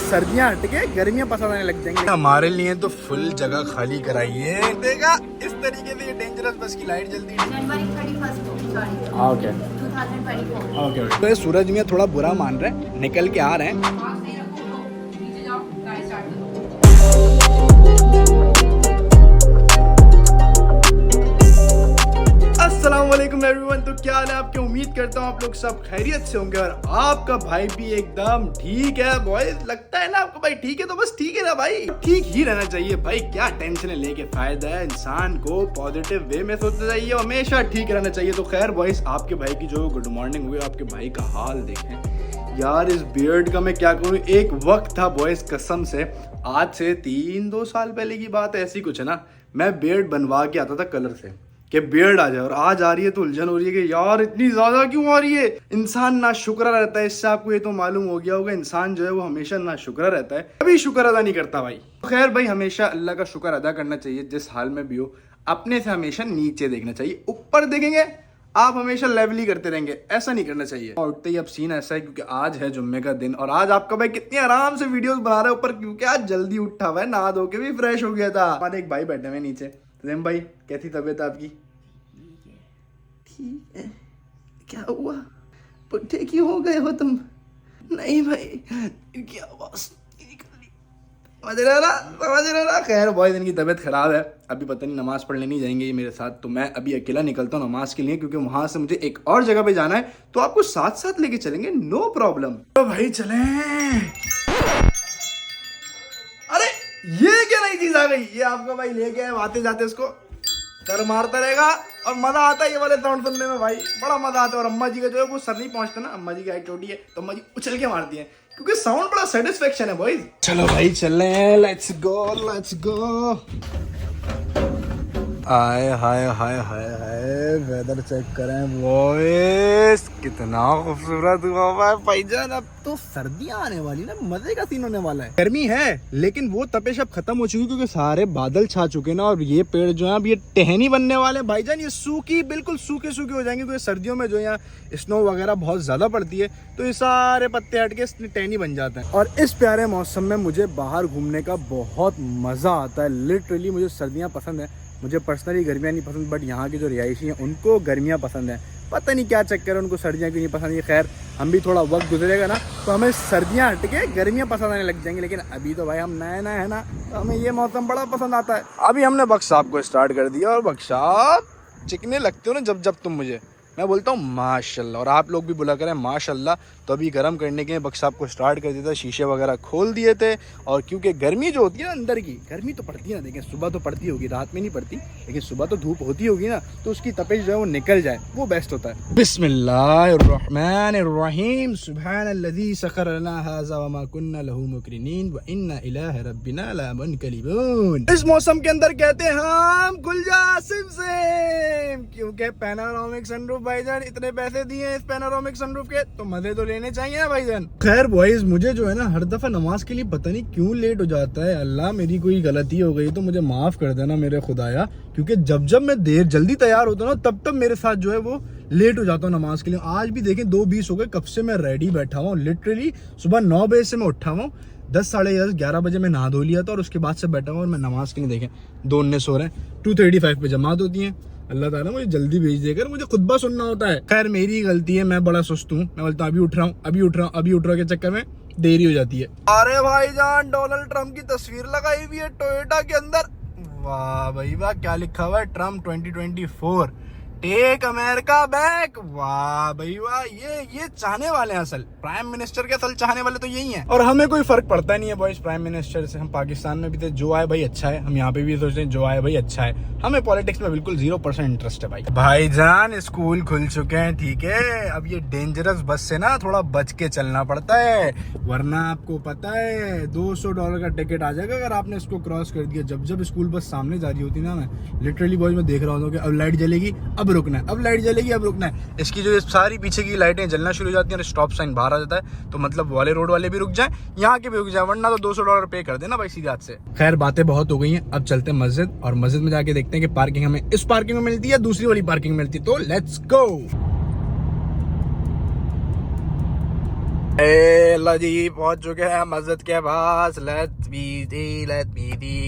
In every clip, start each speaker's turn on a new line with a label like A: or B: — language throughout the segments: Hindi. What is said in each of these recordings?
A: सर्दियाँ हट के गर्मियाँ पसंद आने लग जाएंगी। हमारे लिए तो फुल जगह खाली कराइए। देखा इस तरीके से ये डेंजरस बस की लाइट जलती है।
B: जनवरी 31 को
A: ओके
B: 2024।
A: ओके। तो सूरज में थोड़ा बुरा मान रहे हैं, निकल के आ रहे हैं। अस्सलामुअलैकुम एवरीवन। तो क्या हाल है आपके? उम्मीद करता हूँ आप लोग सब खैरियत से होंगे और आपका भाई भी एकदम ठीक है। बॉयज लगता है ना आपका भाई ठीक है, तो बस ठीक है ना भाई, ठीक ही रहना चाहिए भाई। क्या टेंशन लेके फायदा है, इंसान को पॉजिटिव वे में सोचना चाहिए, हमेशा ठीक रहना चाहिए। तो खैर बॉयज, आपके भाई की जो गुड मॉर्निंग हुई, आपके भाई का हाल देखें यार। इस बियर्ड का मैं क्या करूँ, एक वक्त था बॉयज, कसम से आज से 3-2 साल पहले की बात है, ऐसी कुछ है ना, मैं बियर्ड बनवा के आता था कलर से कि बियर्ड आ जाए, और आज आ रही है तो उलझन हो रही है कि यार इतनी ज्यादा क्यों आ रही है। इंसान ना शुक्र रहता है, इससे आपको ये तो मालूम हो गया होगा, इंसान जो है वो हमेशा ना शुक्र रहता है, कभी शुक्र अदा नहीं करता भाई। खैर भाई, हमेशा अल्लाह का शुक्र अदा करना चाहिए जिस हाल में भी हो। अपने से हमेशा नीचे देखना चाहिए, ऊपर देखेंगे आप हमेशा लेवल ही करते रहेंगे, ऐसा नहीं करना चाहिए। और उठते ही अब सीन ऐसा है क्योंकि आज है जुम्मे का दिन, और आज आपका भाई कितनी आराम से वीडियोस बना रहा है ऊपर, क्योंकि आज जल्दी उठा हुआ है, नहा धो के भी फ्रेश हो गया था। हमारे एक भाई बैठे हुए नीचे। तजीम भाई, कैसी तबीयत आपकी? ठीक है। क्या हुआ, पुट्ठे क्यों हो गए हो तुम? नहीं भाई, क्या आवाज समझ रहा। खैर बॉयज, इनकी तबीयत खराब है, अभी पता नहीं नमाज पढ़ने नहीं जाएंगे ये मेरे साथ, तो मैं अभी अकेला निकलता हूँ नमाज के लिए, क्योंकि वहां से मुझे एक और जगह पे जाना है, तो आपको साथ साथ लेके चलेंगे, नो प्रॉब्लम। तो भाई चलें। अरे ये क्या नई चीज आ गई, ये आपका भाई लेके आए, आते जाते उसको सर मारता रहेगा, और मजा आता है ये वाले साउंड सुनने में भाई, बड़ा मजा आता है। और अम्मा जी का जो है वो सर नहीं पहुंचता ना, अम्मा जी की हाइट छोटी है, तो अम्मा जी उछल के मारती है, क्योंकि साउंड बड़ा सेटिस्फेक्शन है बॉयज। चलो भाई चले, लेट्स गो। हाय हाय हाय हाय हाय, वेदर चेक करें बॉयज, कितना खूबसूरत हुआ है भाईजान। अब तो सर्दियां आने वाली ना, मजे का सीन होने वाला है। गर्मी है लेकिन वो तपिश अब खत्म हो चुकी है, क्योंकि सारे बादल छा चुके ना, और ये पेड़ जो है अब ये टहनी बनने वाले भाईजान, ये सूखी बिल्कुल सूखे हो जाएंगे, क्योंकि सर्दियों में जो यहाँ स्नो वगैरह बहुत ज्यादा पड़ती है, तो ये सारे पत्ते हट के टहनी बन जाते हैं। और इस प्यारे मौसम में मुझे बाहर घूमने का बहुत मजा आता है। लिटरली मुझे सर्दियाँ पसंद है, मुझे पर्सनली गर्मियाँ नहीं पसंद, बट यहाँ के जो रिहायशी हैं उनको गर्मियाँ पसंद है। पता नहीं क्या चक्कर है, उनको सर्दियाँ क्यों नहीं पसंद है। खैर हम भी थोड़ा वक्त गुजरेगा ना तो हमें सर्दियाँ हट के गर्मियाँ पसंद आने लग जाएंगी, लेकिन अभी तो भाई हम नए है ना, तो हमें ये मौसम बड़ा पसंद आता है। अभी हमने बख्शाब को स्टार्ट कर दिया, और बख्शाब चिकने लगते हो ना जब तुम मुझे, मैं बोलता हूँ माशाल्लाह, और आप लोग भी बोला करें माशाल्लाह। तो अभी गर्म करने के बख्शाब को स्टार्ट कर दिया था, शीशे वगैरह खोल दिए थे, और क्योंकि गर्मी जो होती है ना, अंदर की गर्मी तो पड़ती है ना, देखें सुबह तो पड़ती होगी, रात में नहीं पड़ती, लेकिन सुबह तो धूप होती होगी ना, तो उसकी तपिश जो है वो निकल जाए, वो बेस्ट होता है। बिस्मिल्लाहिर्रहमानिर्रहीम, सुब्हानल्लज़ी सखर लना हाज़ा वमा कुन्ना लहू मुक़रिनीन व इन्ना इला रब्बिना लमुनक़लिबून। इस मौसम के अंदर कहते हैं हम खुल जा सिम सिम, क्योंकि पैनोरामिक सनरूफ भाईजान, इतने पैसे दिए हैं इस पैनोरामिक सनरूफ के, तो मजे तो लेने चाहिए ना भाईजान। खैर बॉयज, मुझे जो है ना हर दफा नमाज के लिए पता नहीं क्यों लेट हो जाता है। अल्लाह मेरी कोई गलती हो गई तो मुझे माफ कर देना मेरे खुदाया, क्योंकि जब मैं जल्दी तैयार होता हूँ ना, तब मेरे साथ जो है वो लेट हो जाता हूँ नमाज के लिए। आज भी देखें 2:20 हो गए, कब से मैं रेडी बैठा हुआ हूँ। लिटरली सुबह 9 बजे से मैं उठा हुआ हूँ, 10 साढ़े 10 11 बजे मैं नहा धो लिया था, और उसके बाद से बैठा हुआ और मैं नमाज के लिए देखें 2 सो रहे हैं, 2:35 पे जमात होती है। अल्लाह ताला मुझे जल्दी भेज देकर, मुझे खुतबा सुनना होता है। खैर मेरी गलती है, मैं बड़ा सुस्त हूँ, मैं बोलता हूँ अभी उठ रहा हूँ के चक्कर में देरी हो जाती है। अरे भाईजान, डोनाल्ड ट्रम्प की तस्वीर लगाई हुई है टोयोटा के अंदर, वाह भाई वाह, क्या लिखा हुआ है, ट्रम्प 2024 टेक अमेरिका बैक, वाह भाई वाह। ये चाहने वाले हैं, असल प्राइम मिनिस्टर के असल चाहने वाले तो यही हैं, और हमें कोई फर्क पड़ता नहीं है बॉयज प्राइम मिनिस्टर से। हम पाकिस्तान में भी थे, जो आए भाई अच्छा है, हम यहाँ पे भी सोचते हैं जो आए भाई अच्छा है, हमें पॉलिटिक्स में बिल्कुल 0% इंटरेस्ट है भाई। भाईजान स्कूल खुल चुके हैं, ठीक है, अब ये डेंजरस बस से ना थोड़ा बच के चलना पड़ता है, वरना आपको पता है $200 का टिकट आ जाएगा अगर आपने इसको क्रॉस कर दिया। जब स्कूल बस सामने जा रही होती ना, मैं लिटरली बॉयज मैं देख रहा हूँ कि अब लाइट जलेगी, अब रुकना है, अब लाइट जलेगी, अब रुकना है। इसकी जो सारी पीछे की लाइटें जलना शुरू हो जाती हैं, स्टॉप साइन बाहर आ जाता है, तो मतलब वाले रोड वाले भी रुक जाएं, यहाँ के भी रुक जाए, वरना तो $200 पे कर देना भाई सीधे हाथ से। खैर बातें बहुत हो गई हैं, अब चलते हैं मस्जिद, और मस्जिद में जाके देखते हैं कि पार्किंग हमें इस पार्किंग में मिलती है, दूसरी वाली पार्किंग में मिलती है, तो लेट्स गो। अल्लाह जी पहुंच चुके हैं मस्जिद के पास। लेट्स बी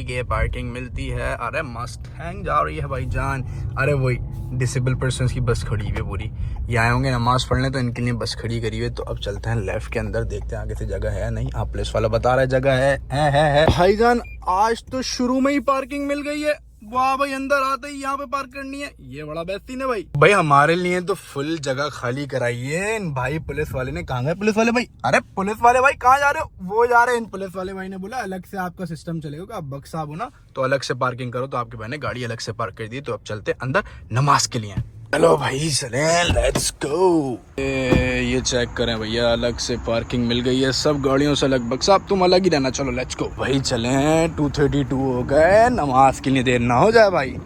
A: ये पार्किंग मिलती है। अरे मस्त हैंग जा रही है भाईजान। अरे वही डिसेबल पर्सन की बस खड़ी हुई है पूरी। ये आए होंगे नमाज पढ़ने तो इनके लिए बस खड़ी करी हुई है। तो अब चलते हैं लेफ्ट के अंदर, देखते हैं आगे से जगह है नहीं। आप पुलिस वाला बता रहा है जगह है। भाईजान आज तो शुरू में ही पार्किंग मिल गई है। वाह भाई, अंदर आते ही यहाँ पे पार्क करनी है, ये बड़ा बेहतरीन है भाई हमारे लिए तो फुल जगह खाली कराइए। भाई पुलिस वाले ने, कहाँ गए पुलिस वाले भाई? अरे पुलिस वाले भाई कहाँ जा रहे हो? वो जा रहे हैं। इन पुलिस वाले भाई ने बोला अलग से आपका सिस्टम चलेगा, आप बख्श साहब हो ना तो अलग से पार्किंग करो। तो आपके भाई ने गाड़ी अलग से पार्क कर दी। तो अब चलते अंदर नमाज के लिए। चलो भाई चले, लेट्स गो। ये चेक करें भैया, अलग से पार्किंग मिल गई है सब गाड़ियों से अलग। बख्श साहब तुम अलग ही रहना। चलो लेट्स गो भाई चले। 2:32 हो गए, नमाज के लिए देर ना हो जाए भाई।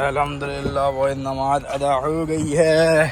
A: अल्हम्दुलिल्लाह वो नमाज अदा हो गई है।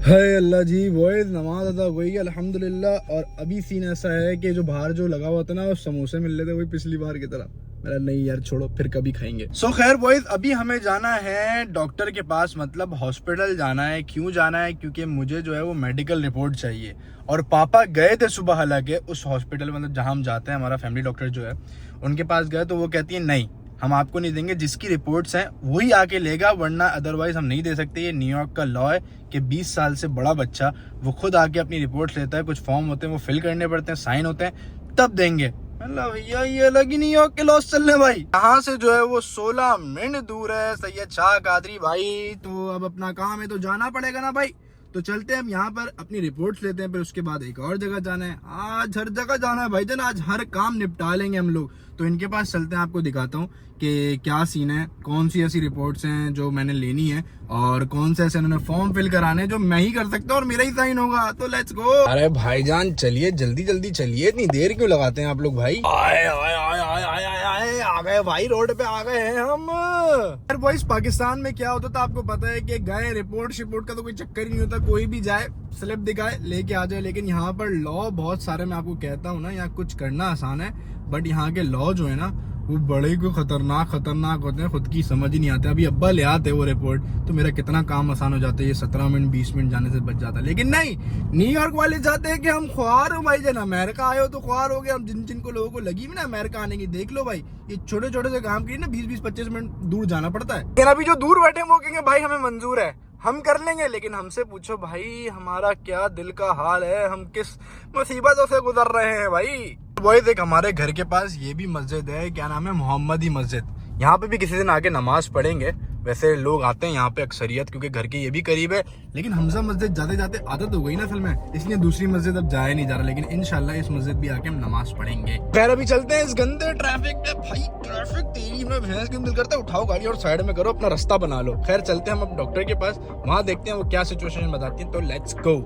A: अल्लाह जी वो नमाज अदा हो गई है अल्हम्दुलिल्लाह। और अभी सीन ऐसा है कि जो बाहर जो लगा हुआ था ना, वो समोसे मिल रहे थे वही पिछली बार की तरह। मेरा नहीं यार छोड़ो, फिर कभी खाएंगे। सो खैर बॉयज, अभी हमें जाना है डॉक्टर के पास, मतलब हॉस्पिटल जाना है। क्यों जाना है? क्योंकि मुझे जो है वो मेडिकल रिपोर्ट चाहिए। और पापा गए थे सुबह, हालांकि उस हॉस्पिटल मतलब जहाँ हम जाते हैं, हमारा फैमिली डॉक्टर जो है उनके पास गए तो वो कहती है नहीं हम आपको नहीं देंगे, जिसकी रिपोर्ट्स हैं वही आके लेगा, वरना अदरवाइज हम नहीं दे सकते। ये न्यूयॉर्क का लॉ है कि 20 साल से बड़ा बच्चा वो खुद आके अपनी रिपोर्ट्स लेता है। कुछ फॉर्म होते हैं वो फिल करने पड़ते हैं, साइन होते हैं, तब देंगे। अल्लाह भैया ये अलग ही न्यूयॉर्क के लॉस चल रहे भाई। यहाँ से जो है वो 16 मिनट दूर है सैयद शाह कादरी भाई। तो अब अपना काम है तो जाना पड़ेगा ना भाई। तो चलते हैं हम यहाँ पर अपनी रिपोर्ट्स लेते हैं, फिर उसके बाद एक और जगह जाना है। आज हर जगह जाना है भाईजान, आज हर काम निपटा लेंगे हम लोग। तो इनके पास चलते हैं, आपको दिखाता हूँ कि क्या सीन है, कौन सी ऐसी रिपोर्ट्स हैं जो मैंने लेनी है और कौन से ऐसे उन्होंने फॉर्म फिल कराने जो मैं ही कर सकता हूँ और मेरा ही साइन होगा। तो लेट्स गो। अरे भाईजान चलिए, जल्दी जल्दी चलिए, इतनी देर क्यों लगाते हैं आप लोग भाई? आए आए आए आए आए आए आए आ गए भाई, रोड पे आ गए हैं हम। यार बॉयज पाकिस्तान में क्या होता था आपको पता है कि गए रिपोर्ट शिपोर्ट का तो कोई चक्कर ही नहीं होता, कोई भी जाए स्लिप दिखाए लेके आ जाए। लेकिन यहाँ पर लॉ बहुत सारे, मैं आपको कहता हूँ ना, यहाँ कुछ करना आसान है बट यहाँ के लॉ जो है ना वो बड़े को खतरनाक होते हैं, खुद की समझ ही नहीं आते। अभी अब्बा ले आते वो रिपोर्ट तो मेरा कितना काम आसान हो जाता है, ये 17 मिनट 20 मिनट जाने से बच जाता है। लेकिन नहीं, न्यूयॉर्क वाले चाहते हैं कि हम ख्वार हो भाई, जन अमेरिका आए हो तो ख्वार हो गए। हम जिनको लोगों को लगी भी ना अमेरिका आने की, देख लो भाई, ये छोटे छोटे से काम के लिए ना 20-25 मिनट दूर जाना पड़ता है। लेकिन अभी जो दूर बैठे वो कहेंगे भाई हमें मंजूर है, हम कर लेंगे। लेकिन हमसे पूछो भाई हमारा क्या दिल का हाल है, हम किस मुसीबतों से गुजर रहे हैं भाई। वही देख, हमारे घर के पास ये भी मस्जिद है, क्या नाम है, मोहम्मदी मस्जिद। यहाँ पे भी किसी दिन आके नमाज पढ़ेंगे। वैसे लोग आते हैं यहाँ पे अक्सरियत, क्योंकि घर के ये भी करीब है। लेकिन हमजा मस्जिद जाते जाते आदत हो गई ना असल में, इसलिए दूसरी मस्जिद अब जाया नहीं जा रहा। लेकिन इंशाल्लाह इस मस्जिद भी आके हम नमाज पढ़ेंगे। खैर अभी चलते हैं इस गंदे ट्रैफिक में। भाई ट्रैफिक तेरी में भैंस क्यों दिल करता है, उठाओ गाड़ी और साइड में करो, अपना रास्ता बना लो। खैर चलते हैं हम अब डॉक्टर के पास, वहाँ देखते हैं वो क्या सिचुएशन बताती है। तो लेट्स गो।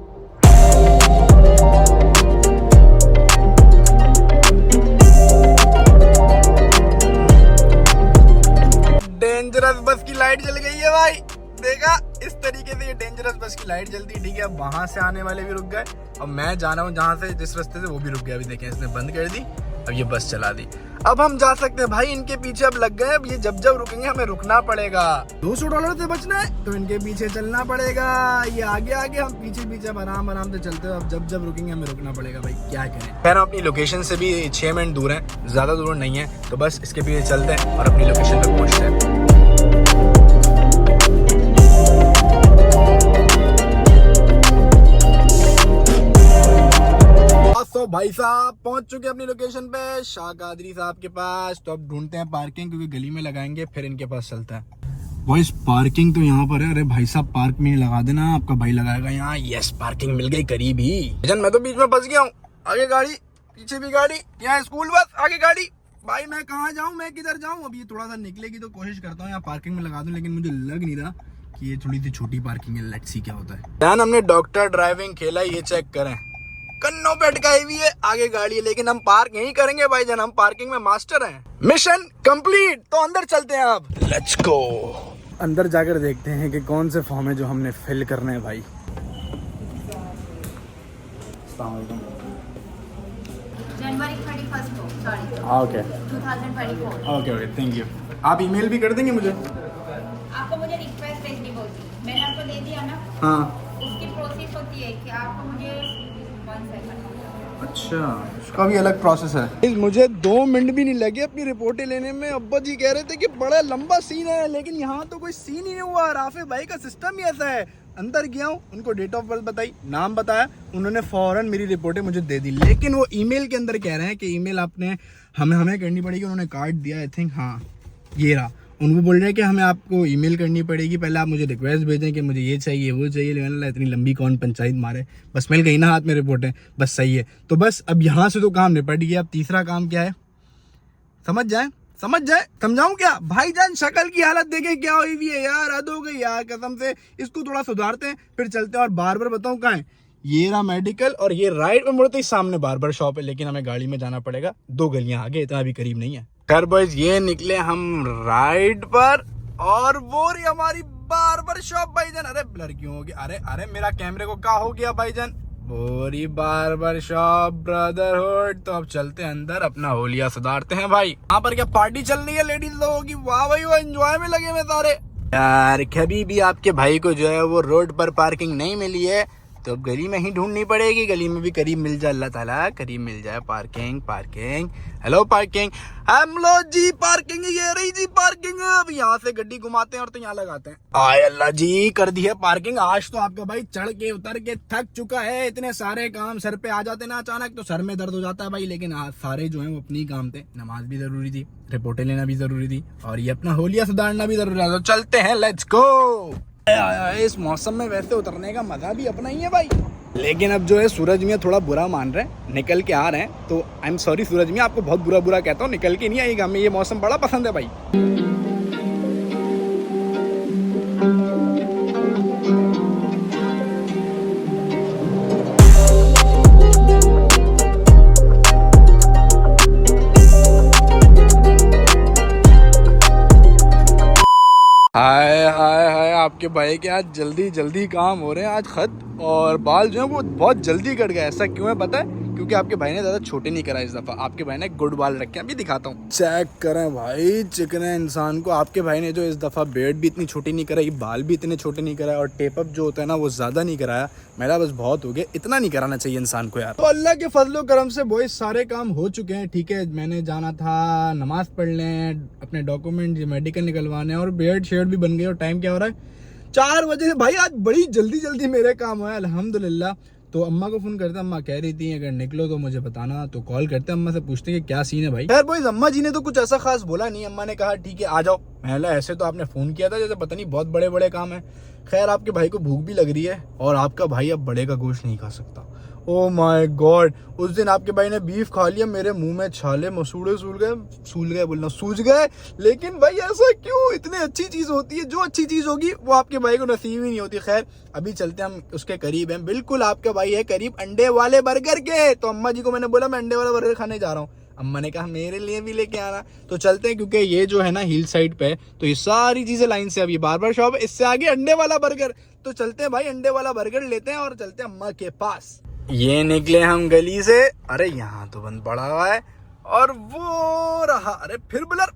A: डेंजरस बस की लाइट जल गई है भाई, देखा इस तरीके से ये डेंजरस बस की लाइट जलती है। ठीक है, अब वहां से आने वाले भी रुक गए, अब मैं जाना हूँ जहाँ से, जिस रास्ते से वो भी रुक गया। अभी देखें इसने बंद कर दी, अब ये बस चला दी। अब हम जा सकते हैं भाई, इनके पीछे अब लग गए। अब ये जब जब रुकेंगे हमें रुकना पड़ेगा। $200 से बचना है तो इनके पीछे चलना पड़ेगा। ये आगे आगे, हम पीछे पीछे आराम आराम से चलते हो। अब जब जब रुकेंगे हमें रुकना पड़ेगा भाई, क्या करें। खैर अपनी लोकेशन से भी 6 मिनट दूर है, ज्यादा दूर नहीं है। तो बस इसके पीछे चलते हैं और अपनी लोकेशन पे पहुंचते हैं। तो भाई साहब पहुंच चुके अपनी लोकेशन पे, शाह कादरी साहब के पास। तो अब ढूंढते हैं पार्किंग, क्योंकि गली में लगाएंगे फिर इनके पास चलता है। वॉइस पार्किंग तो यहाँ पर है। अरे भाई साहब पार्क में लगा देना, आपका भाई लगाएगा यहाँ। यस पार्किंग मिल गई करीब ही। मैं तो बीच में फंस गया हूँ, आगे गाड़ी पीछे भी गाड़ी, यहाँ स्कूल बस आगे गाड़ी। भाई मैं कहाँ जाऊँ, मैं किधर जाऊँ? अब ये थोड़ा सा निकलेगी तो कोशिश करता हूँ यहाँ पार्किंग में लगा दूं, लेकिन मुझे लग नहीं रहा कि ये थोड़ी सी छोटी पार्किंग है। लेट्स सी क्या होता है। ध्यान, हमने डॉक्टर ड्राइविंग खेला, ये चेक करें, कन्नों पे अटकाई हुई है, आगे गाड़ी है। लेकिन हम पार्क यहीं करेंगे भाईजान, हम पार्किंग में मास्टर हैं। Mission complete. तो अंदर चलते हैं अब, लेट्स गो। अंदर जाकर देखते हैं कि कौन से फॉर्म है जो हमने फिल करने हैं भाई।
B: जनवरी 31 को, sorry,
A: okay
B: 2024।
A: Okay okay, thank you. आप ईमेल भी कर देंगे मुझे?
B: आपको मुझे रिक्वेस्ट भेजनी होगी, मैंने आपको दे दिया ना।
A: हाँ।
B: उसकी प्रोसेस होती है कि आपको मुझे 1 सेकंड।
A: अच्छा, उसका भी अलग प्रोसेस है। मुझे 2 मिनट भी नहीं लगे अपनी रिपोर्टें लेने में। अब्बा जी कह रहे थे कि बड़ा लंबा सीन है, लेकिन यहाँ तो कोई सीन ही नहीं हुआ। राफे भाई का सिस्टम ही ऐसा है। अंदर गया हूँ, उनको डेट ऑफ बर्थ बताई, नाम बताया, उन्होंने फौरन मेरी रिपोर्टें मुझे दे दी। लेकिन वो ईमेल के अंदर कह रहे हैं कि ईमेल आपने हमें करनी पड़ेगी। उन्होंने कार्ड दिया, आई थिंक, हाँ ये रहा। उनको बोल रहे हैं कि हमें आपको ईमेल करनी पड़ेगी, पहले आप मुझे रिक्वेस्ट भेजें कि मुझे ये चाहिए वो चाहिए। लेकिन इतनी लंबी कौन पंचायत मारे, बस मिल गई ना हाथ में रिपोर्टें, बस सही है। तो बस अब यहाँ से तो काम निपट गया। अब तीसरा काम क्या है, समझ जाए समझाऊं क्या? भाईजान शक्ल की हालत देखें क्या हुई हुई है यार, हद हो गई यार कसम से। इसको थोड़ा सुधारते हैं फिर चलते हैं। और बार बताऊं कहाँ है? ये रहा मेडिकल, और ये राइट में मुड़ते ही सामने बार्बर शॉप है, लेकिन हमें गाड़ी में जाना पड़ेगा 2 गलियां आगे, इतना भी करीब नहीं है। खैर बॉयज, ये निकले हम राइट पर, और वो रही हमारी बार्बर शॉप भाईजान। अरे ब्लर क्यों हो गया? अरे मेरा कैमरे को क्या हो गया भाईजान? बोरी बार्बर शॉप ब्रदरहुड। तो अब चलते हैं अंदर, अपना होलिया सुधारते हैं भाई। यहाँ पर क्या पार्टी चल रही है लेडीज लोगों की? वाह भाई, वो एंजॉय में लगे हुए सारे यार। कभी भी आपके भाई को जो है वो रोड पर पार्किंग नहीं मिली है तो अब गली में ही ढूंढनी पड़ेगी। गली में भी करीब मिल जाए, अल्लाह ताला करीब मिल जाए पार्किंग। हेलो पार्किंग, हम लो जी पार्किंग, ये रही जी पार्किंग। अब यहाँ से गड्डी घुमाते हैं और तो यहाँ लगाते हैं। आय अल्लाह जी, कर दी है पार्किंग। आज तो आपका भाई चढ़ के उतर के थक चुका है। इतने सारे काम सर पे आ जाते ना अचानक, तो सर में दर्द हो जाता है भाई। लेकिन आज सारे जो है वो अपनी काम थे। नमाज भी जरूरी थी, रिपोर्टें लेना भी जरूरी थी, और ये अपना होलिया सुधारना भी जरूरी था। तो चलते हैं, लेट्स गो। इस मौसम में वैसे उतरने का मजा भी अपना ही है भाई। लेकिन अब जो है सूरज मियाँ थोड़ा बुरा मान रहे हैं, निकल के आ रहे हैं। तो आई एम सॉरी सूरज मियाँ, आपको बहुत बुरा कहता हूँ, निकल के नहीं आएगा। हमें ये मौसम बड़ा पसंद है भाई। हाय आपके भाई के आज जल्दी काम हो रहे हैं आज खत, और बाल जो है वो बहुत जल्दी कट गए। ऐसा क्यों है पता है? क्योंकि आपके भाई ने ज़्यादा छोटे नहीं कराए इस दफ़ा। आपके भाई ने गुड बाल रखे हैं, अभी दिखाता हूँ। चेक करें भाई चिकने इंसान को। आपके भाई ने जो इस दफ़ा बेड भी इतनी छोटी नहीं कराई, बाल भी इतने छोटे नहीं कराए, और टेप अप जो होता है ना वो ज़्यादा नहीं कराया। मेरा बस बहुत हो गया, इतना नहीं कराना चाहिए इंसान को यार। तो अल्लाह के फजलो करम से बॉयज सारे काम हो चुके हैं। ठीक है, मैंने जाना था नमाज पढ़ लें, अपने डॉक्यूमेंट मेडिकल निकलवाने, और बेड शेड भी बन गए। और टाइम क्या हो रहा है? 4 बजे से भाई। आज बड़ी जल्दी मेरे काम हुआ है अल्हम्दुलिल्लाह। तो अम्मा को फोन करते, अम्मा कह रही थी अगर निकलो तो मुझे बताना। तो कॉल करते अम्मा से, पूछते हैं कि क्या सीन है भाई। खैर बॉयज, अम्मा जी ने तो कुछ ऐसा खास बोला नहीं। अम्मा ने कहा ठीक है आ जाओ। पहले ऐसे तो आपने फोन किया था जैसे पता नहीं बहुत बड़े काम है। खैर आपके भाई को भूख भी लग रही है, और आपका भाई अब बड़े का गोश्त नहीं खा सकता। ओ माय गॉड, उस दिन आपके भाई ने बीफ खा लिया, मेरे मुंह में छाले मसूड़े सूज गए। लेकिन भाई ऐसा क्यों? इतनी अच्छी चीज होती है, जो अच्छी चीज होगी वो आपके भाई को नसीब ही नहीं होती। खैर अभी चलते हैं, हम उसके करीब हैं, बिल्कुल आपका भाई है करीब अंडे वाले बर्गर के। तो अम्मा जी को मैंने बोला मैं अंडे वाला बर्गर खाने जा रहा हूँ। अम्मा ने कहा मेरे लिए भी लेके आना। तो चलते हैं, क्योंकि ये जो है ना हिल साइड पे है, तो ये सारी चीजें लाइन से। अब ये बार्बर शॉप है, इससे आगे अंडे वाला बर्गर। तो चलते हैं भाई, अंडे वाला बर्गर लेते हैं और चलते हैं अम्मा के पास। ये निकले हम गली से, अरे यहाँ तो बंद पड़ा हुआ है, और वो रहा, अरे फिर ब्लर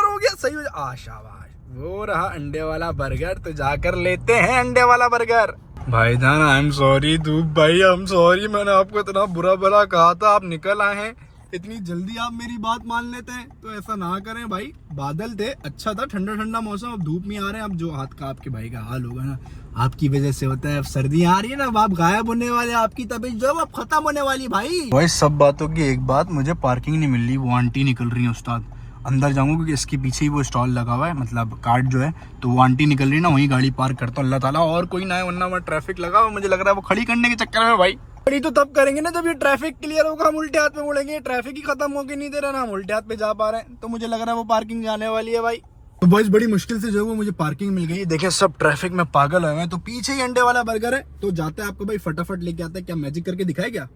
A: हो गया, सही हो जा, शाबाश, वो रहा अंडे वाला बर्गर। तो जाकर लेते हैं अंडे वाला बर्गर। भाईजान आई एम सॉरी, धूप भाई आई एम सॉरी, मैंने आपको इतना बुरा कहा था, आप निकल आए हैं इतनी जल्दी, आप मेरी बात मान लेते हैं तो ऐसा ना करें भाई। बादल थे, अच्छा था, ठंडा मौसम, अब धूप में आ रहे हैं। अब जो हाथ का आपके भाई का हाल होगा ना, आपकी वजह से होता है। अब सर्दी आ रही है ना, अब आप गायब होने वाले, आपकी तबीयत जो है अब खत्म होने वाली भाई। सब बातों की एक बात, मुझे पार्किंग नहीं मिल रही, वो आंटी निकल रही है उस्ताद। अंदर जाऊंगा क्योंकि इसके पीछे ही वो स्टॉल लगा हुआ है, मतलब कार्ड जो है, तो वो आंटी निकल रही है ना, वहीं गाड़ी पार्क करता हूँ। अल्लाह ताला और कोई ना है, वरना वहाँ ट्रैफिक लगा हुआ, मुझे लग रहा है वो खड़ी करने के चक्कर में भाई। खड़ी तो तब करेंगे ना जब ये ट्रैफिक क्लियर होगा, हम उल्टे हाथ में मुड़ेंगे। ट्रैफिक ही खत्म होके नहीं दे रहा ना, हम उल्टे हाथ पे जा पा रहे हैं। तो मुझे लग रहा है वो पार्किंग जाने वाली है भाई। तो बॉयज बड़ी मुश्किल से जो है वो मुझे पार्किंग मिल गई। देखिए सब ट्रैफिक में पागल हुए हैं। तो पीछे ही अंडे वाला बर्गर है, तो जाते हैं आपको भाई फटाफट लेके आते हैं। क्या मैजिक करके दिखाए क्या?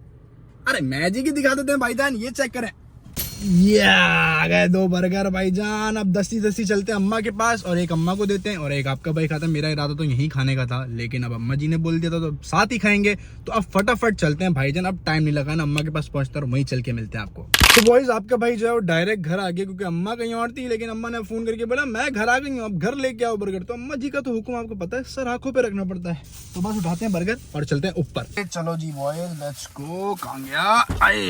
A: अरे मैजिक ही दिखा देते हैं भाईजान, ये चेक करें। ये आ गए 2 बर्गर भाईजान। अब दस्ती चलते हैं अम्मा के पास और एक अम्मा को देते हैं और एक आपका भाई खाता है। मेरा इरादा तो यहीं खाने का था, लेकिन अब अम्मा जी ने बोल दिया था तो साथ ही खाएंगे। तो अब फटाफट चलते हैं भाईजान, अब टाइम नहीं लगाना, अम्मा के पास पहुंचता और वहीं चल के मिलते हैं आपको। तो बॉयज आपका भाई जो है वो डायरेक्ट घर आ गया, क्योंकि अम्मा कहीं और थी, लेकिन अम्मा ने फोन करके बोला मैं घर आ गई हूँ, अब घर लेके आओ बर्गर। तो अम्मा जी का तो हुक्म आपको पता है, सर आंखों पे रखना पड़ता है। तो बस उठाते हैं बर्गर और चलते हैं ऊपर। चलो जी बॉयज लेट्स गो। कहाँ गया? आए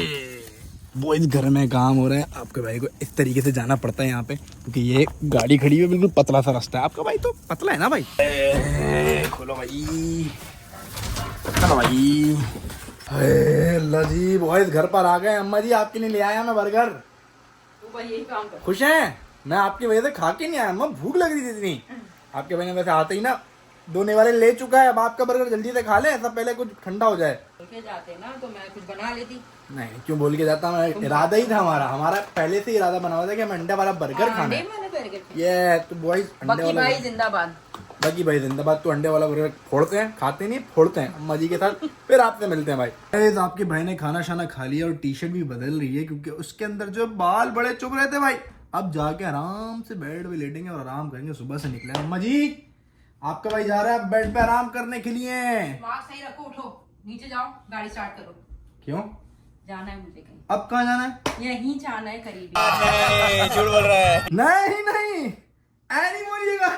A: बॉयज घर में काम हो रहा है। आपके भाई को इस तरीके से जाना पड़ता है यहाँ पे, क्योंकि ये गाड़ी खड़ी है, बिल्कुल पतला सा रास्ता है। आपका भाई तो पतला है ना भाई। खोलो भाई, चलो भाई। अल्लाह जी बॉयज घर पर आ गए। अम्मा जी आपके लिए ले आया मैं बर्गर।
B: तू भाई यही काम कर।
A: खुश हैं? मैं आपकी वजह से खा के नहीं आया, अम्मा भूख लग रही थी इतनी। आपके भाई ने वैसे आते ही ना दोने वाले ले चुका है। अब आपका बर्गर जल्दी से खा ले, ऐसा पहले कुछ ठंडा हो जाए।
B: बोल के जाते ना तो मैं कुछ बना लेती।
A: नहीं क्यों बोल के जाता, मैं इरादा ही था हमारा पहले से इरादा बना हुआ था कि हम अंडे वाला बर्गर खाना है। ये तो बॉयज अंडे वाला
B: भाई जिंदाबाद।
A: बाकी भाई जिंदाबाद। तो अंडे वाला बर्गर फोड़ते हैं, खाते नहीं फोड़ते हैं अम्मा जी के साथ। फिर आपसे मिलते हैं भाई। आपके भाई ने खाना शाना खा लिया और टी शर्ट भी बदल रही है, क्योंकि उसके अंदर जो बाल बड़े चुभ रहे थे भाई। अब जाके आराम से बेड पे लेटेंगे और आराम करेंगे। सुबह से निकले अम्मा जी, आपका भाई जा रहा है बेड पे आराम करने के लिए।
B: सही रखो, उठो नीचे जाओ, गाड़ी स्टार्ट करो।
A: क्यों
B: जाना है मुझे कहीं।
A: अब कहाँ जाना है?
B: यहीं जाना है, करीब।
A: झूठ बोल रहा है। नहीं नहीं बोलिएगा,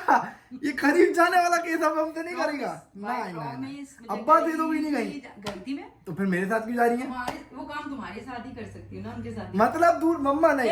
A: ये करीब जाने वाला केस अब हमसे नहीं करेगा। नहीं अब्बा दे दो भी नहीं गई।
B: गई थी मैं।
A: तो फिर मेरे साथ क्यों जा रही है?
B: वो काम तुम्हारे साथ ही कर सकती हूँ ना, उनके साथ।
A: मतलब दूर मम्मा नहीं,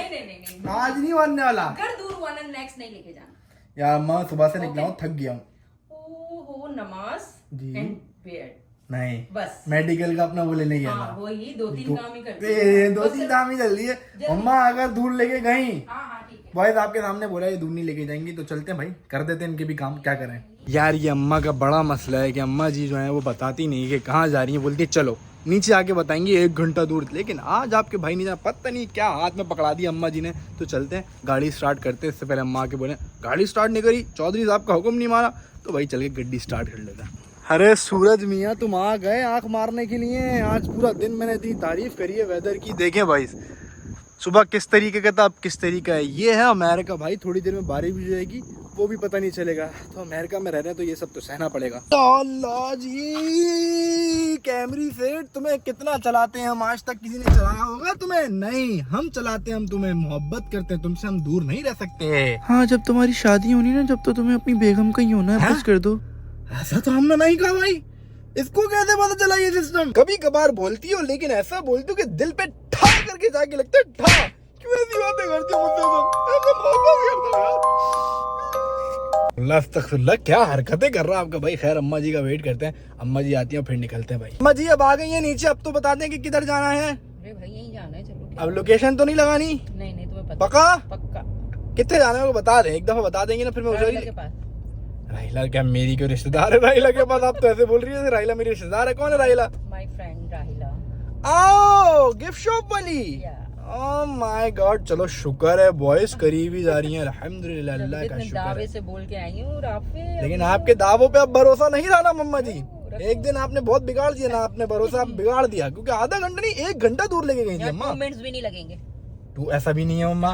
A: आज नहीं मानने वाला।
B: अगर दूर हुआ ना नेक्स्ट नहीं लेके जाना।
A: यार मैं सुबह से निकला हूँ, थक गया हूँ।
B: ओहो नमाज
A: जी
B: एंड बेड
A: नहीं,
B: बस
A: मेडिकल का अपना वो लेने गया था।
B: वही 2-3 काम ही करते।
A: 2-3 काम ही जल्दी है। मम्मा अगर दूर लेके गई,
B: ठीक है।
A: बॉयज आपके सामने बोला ये दूर नहीं लेके जाएंगी, तो चलते हैं भाई, कर देते हैं इनके भी काम, क्या करें। यार ये अम्मा का बड़ा मसला है कि अम्मा जी जो है वो बताती नहीं कि कहाँ जा रही है, बोलती है चलो नीचे आके बताएंगे 1 घंटा दूर। लेकिन आज आपके भाई नहीं, पता नहीं क्या हाथ में पकड़ा दिया अम्मा जी ने। तो चलते हैं, गाड़ी स्टार्ट करते हैं। इससे पहले अम्मा आके बोले गाड़ी स्टार्ट नहीं करी, चौधरी साहब का हुक्म नहीं माना, तो भाई चल के गड्डी स्टार्ट कर लेता। अरे सूरज मियाँ तुम आ गए आंख मारने के लिए। आज पूरा दिन मैंने इतनी तारीफ करी है वेदर की। देखें भाई सुबह किस तरीके का था, अब किस तरीका है। ये है अमेरिका भाई, थोड़ी देर में बारिश भी जाएगी, वो भी पता नहीं चलेगा। तो अमेरिका में रह रहे हैं तो ये सब तो सहना पड़ेगा। अल्लाह जी कैमरी सेठ, तुम्हें कितना चलाते हैं हम, आज तक किसी ने चलाया होगा तुम्हें? नहीं हम चलाते हैं, हम तुम्हें मोहब्बत करते हैं, तुमसे हम दूर नहीं रह सकते।
C: हाँ जब तुम्हारी शादी होनी ना, जब तो तुम्हें अपनी बेगम का ही होना है, बस कर दो।
A: ऐसा तो हमने नहीं कहा भाई, इसको कैसे पता चला ये सिस्टम? कभी कभार बोलती हो, लेकिन ऐसा बोलती हो कि दिल पे ठा करके जाके लगता है ठा। क्यों ऐसी बातें करती हो मुझसे तुम? ऐसा मोहब्बत करते हो यार। अल्लाह अस्तगफिरुल्लाह, क्या हरकतें कर रहा है आपका भाई। खैर अम्मा जी का वेट करते हैं, अम्मा जी आती हैं फिर निकलते हैं भाई। अम्मा जी अब आ गई है नीचे, अब तो बता दें कि किधर जाना है।
B: अरे भाई यहीं जाना है, चलो।
A: अब लोकेशन तो नहीं लगानी?
B: नहीं तुम्हें पता। पक्का
A: कितने जाना है वो बता दे, एक दफा बता देंगे ना, फिर मैं
B: राहिला के पास।
A: राहिला क्या मेरी क्यों रिश्तेदार है राहिला के पास? आप तो ऐसे बोल रही है राहिला मेरी रिश्तेदार है। कौन है राहिला?
B: माय फ्रेंड राहिला।
A: आओ गिफ्ट शॉप वाली। ओह माय गॉड, चलो शुक्र है बॉयज करीब ही जा रही हैं, अल्हम्दुलिल्लाह अल्लाह का शुक्र है।
B: दावे से बोल के आई हूँ राफे।
A: लेकिन आपके दावों पे अब भरोसा नहीं रहा ना मम्मा जी। एक दिन आपने बहुत बिगाड़ दिया ना, आपने भरोसा बिगाड़ दिया, क्योंकि आधा घंटा नहीं 1 घंटा दूर लेके गई थी अम्मा।
B: 2 मिनट भी नहीं लगेंगे।
A: तू ऐसा भी नहीं है मम्मा,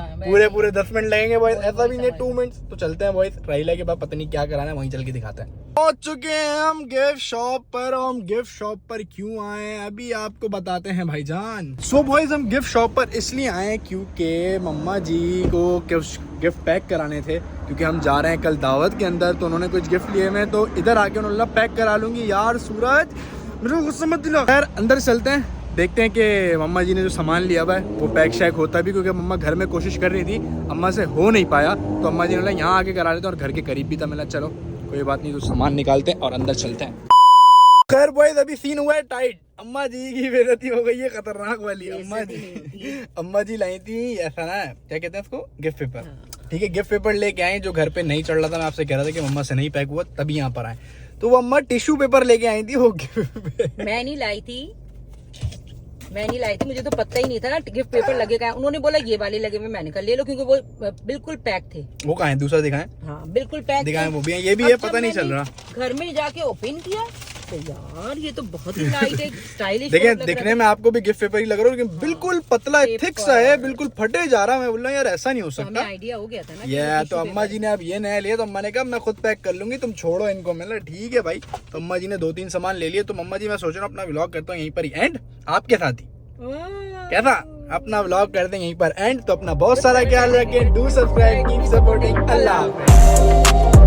A: पूरे 10 मिनट लगेंगे बॉयज, ऐसा भी नहीं 2 मिनट। तो चलते हैं बॉयज, राहिला के बाद पता नहीं क्या कराना है, वहीं चल के दिखाते हैं। पहुंच चुके हैं हम गिफ्ट शॉप पर। हम गिफ्ट शॉप पर क्यों आए हैं अभी आपको बताते हैं भाईजान। सो बॉयज हम गिफ्ट शॉप पर इसलिए आए हैं क्योंकि मम्मा जी को गिफ्ट पैक कराने थे, क्योंकि हम जा रहे हैं कल दावत के अंदर, तो उन्होंने कुछ गिफ्ट लिए हुए, तो इधर आके उन्होंने पैक करा लूंगी। यार सूरज मेरे को गुस्सा मत दिला। खैर अंदर चलते हैं, देखते हैं कि मम्मा जी ने जो सामान लिया हुआ है वो पैक शैक होता भी, क्योंकि मम्मा घर में कोशिश कर रही थी, अम्मा से हो नहीं पाया, तो अम्मा जी ने बोला यहाँ आके करा लेते हैं, और घर के करीब भी था। मिला चलो कोई बात नहीं, तो सामान निकालते हैं और अंदर चलते हैं। खैर बॉयज अभी सीन हुआ है टाइट, अम्मा जी की बेइज्जती हो गई है खतरनाक वाली। अम्मा जी लाई थी ऐसा ना, क्या कहते हैं उसको, गिफ्ट पेपर। ठीक है, गिफ्ट पेपर लेके आए जो घर पे नहीं चढ़ रहा था। मैं आपसे कह रहा था कि मम्मा से नहीं पैक हुआ, तभी यहाँ पर आए। तो वो अम्मा टिश्यू पेपर लेके आई थी, वो
B: मैं नहीं लाई थी, मुझे तो पता ही नहीं था ना गिफ्ट पेपर लगेगा। उन्होंने बोला ये वाले लगे हुए, मैंने कहा ले लो, क्योंकि वो बिल्कुल पैक थे।
A: वो कहाँ है, दूसरा दिखाएं?
B: हाँ बिल्कुल पैक
A: दिखाएं, वो भी है, ये भी है, पता नहीं चल रहा।
B: घर में जाके ओपन किया तो यार ये तो बहुत ही लाइट है, स्टाइलिश।
A: देखिए दिखने में आपको भी गिफ्ट पेपर ही लग रहा है, लेकिन बिल्कुल पतला है, थिक सा है, बिल्कुल फटे जा रहा है। मैं बोल रहा हूँ यार ऐसा नहीं हो
B: हमें
A: सकता।
B: आइडिया हो गया था ना।
A: ये तो अम्मा जी ने अब ये नया लिया, तो अम्मा ने कहा मैं खुद पैक कर लूंगी, तुम छोड़ो इनको। मैंने ठीक है भाई। तो अम्मा जी ने 2-3 सामान ले लिए। तो अम्मा जी मैं सोच रहा हूँ अपना व्लॉग करता हूँ यहीं पर ही एंड, आपके साथ ही। कैसा अपना व्लॉग करते हैं यहीं पर एंड। तो अपना बहुत सारा ख्याल रखें, डू सब्सक्राइब, कीप सपोर्टिंग, अल्लाह हाफ़िज़।